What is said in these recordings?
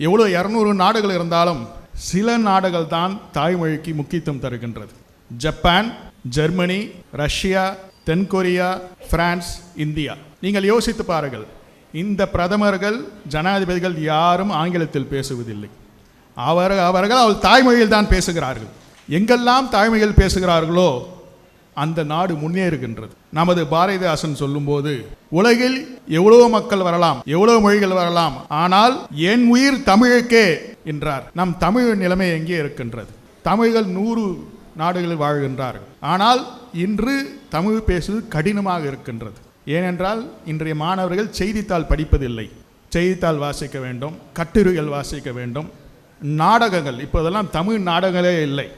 எவ்வளோ 200 நாடுகள் இருந்தாலும் சில நாடுகள் தான் தாய்மொழிக்கு முக்கியத்துவம் தருகின்றது. ஜப்பான், ஜெர்மனி, ரஷ்யா, தென்கொரியா, பிரான்ஸ், இந்தியா. நீங்கள் யோசித்து பாருங்கள், இந்த பிரதமர்கள், ஜனாதிபதிகள் யாரும் ஆங்கிலத்தில் பேசுவதில்லை. அவர்கள் தாய்மொழியில் தான் பேசுகிறார்கள். எங்கெல்லாம் தாய்மொழியில் பேசுகிறார்களோ அந்த நாடு முன்னேறுகின்றது. நமது பாரதிதாசன் சொல்லும்போது, உலகில் எவ்வளவு மக்கள் வரலாம், எவ்வளவு மொழிகள் வரலாம், ஆனால் என் உயிர் தமிழுக்கே என்றார். நம் தமிழ் நிலைமை எங்கே இருக்கின்றது? தமிழர்கள் 100 நாடுகளில் வாழ்கின்றார்கள். ஆனால் இன்று தமிழ் பேசுவது கடினமாக இருக்கின்றது. ஏனென்றால் இன்றைய மாணவர்கள் செய்தித்தாள் படிப்பதில்லை. செய்தித்தாள் வாசிக்க வேண்டும், கட்டுரைகள் வாசிக்க வேண்டும், நாடகங்கள். இப்போதெல்லாம் தமிழ் நாடகங்களே இல்லை.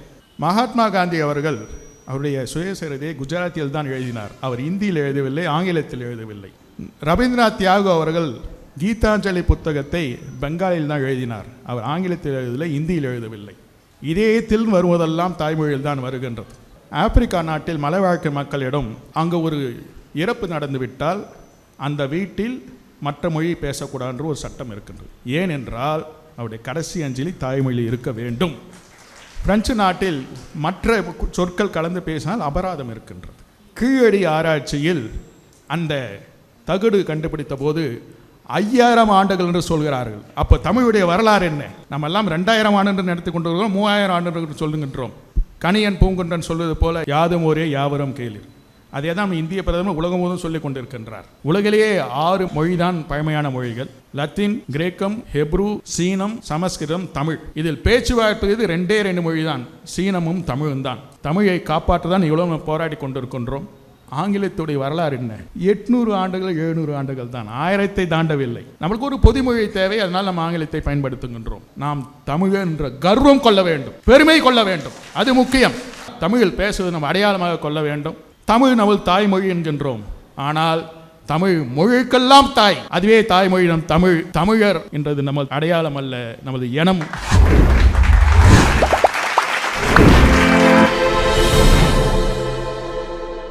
மகாத்மா காந்தி அவர்கள் அவருடைய சுயசரிதையை குஜராத்தியில் தான் எழுதினார். அவர் இந்தியில் எழுதவில்லை, ஆங்கிலத்தில் எழுதவில்லை. ரவீந்திரநாத் தியாகூர் அவர்கள் கீதாஞ்சலி புத்தகத்தை பெங்காலில் தான் எழுதினார். அவர் ஆங்கிலத்தில் எழுதவில்லை, இந்தியில் எழுதவில்லை. இதயத்தில் வருவதெல்லாம் தாய்மொழியில் தான் வருகின்றது. ஆப்பிரிக்கா நாட்டில் மலைவாழ்க்கை மக்களிடம் அங்கு ஒரு இறப்பு நடந்துவிட்டால் அந்த வீட்டில் மற்ற மொழி பேசக்கூடாது ஒரு சட்டம் இருக்கின்றது. ஏனென்றால் அவருடைய கடைசி அஞ்சலி தாய்மொழி இருக்க வேண்டும். பிரெஞ்சு நாட்டில் மற்ற சொற்கள் கலந்து பேசினால் அபராதம் இருக்கின்றது. கீழடி ஆராய்ச்சியில் அந்த தகடு கண்டுபிடித்த போது 5000 ஆண்டுகள் என்று சொல்கிறார்கள். அப்போ தமிழுடைய வரலாறு என்ன? நம்ம எல்லாம் 2000 ஆண்டு என்று நடத்தி கொண்டு வருகிறோம், 3000 ஆண்டு என்று சொல்லுகின்றோம். கணியன் பூங்குன்றன் சொல்வது போல யாதும் ஒரே யாவரும் கேளீர். அதே தான் இந்திய பிரதமர் உலகம் முழுவதும் சொல்லிக் கொண்டிருக்கின்றார். உலகிலேயே 6 மொழிதான் பழமையான மொழிகள்: லத்தீன், கிரேக்கம், ஹெப்ரு, சீனம், சமஸ்கிருதம், தமிழ். இதில் பேச்சுவார்த்தை 2 மொழி தான், சீனமும் தமிழும் தான். தமிழை காப்பாற்ற தான் இவ்வளவு போராடி கொண்டிருக்கின்றோம். ஆங்கிலத்துடைய வரலாறு என்ன? 800 ஆண்டுகள் 700 ஆண்டுகள் தான், 1000 தாண்டவில்லை. நம்மளுக்கு ஒரு பொதுமொழி தேவை, அதனால் நம்ம ஆங்கிலத்தை பயன்படுத்துகின்றோம். நாம் தமிழ் என்ற கர்வம் கொள்ள வேண்டும், பெருமை கொள்ள வேண்டும், அது முக்கியம். தமிழில் பேசுவது நம்ம அடையாளமாக கொள்ள வேண்டும். தமிழ் நமது தாய்மொழி என்கின்றோம், ஆனால் தமிழ் மொழிக்கெல்லாம் தாய். அதுவே தாய்மொழி நம் தமிழ். தமிழர் என்றது நமது அடையாளம் அல்ல, நமது இனம்.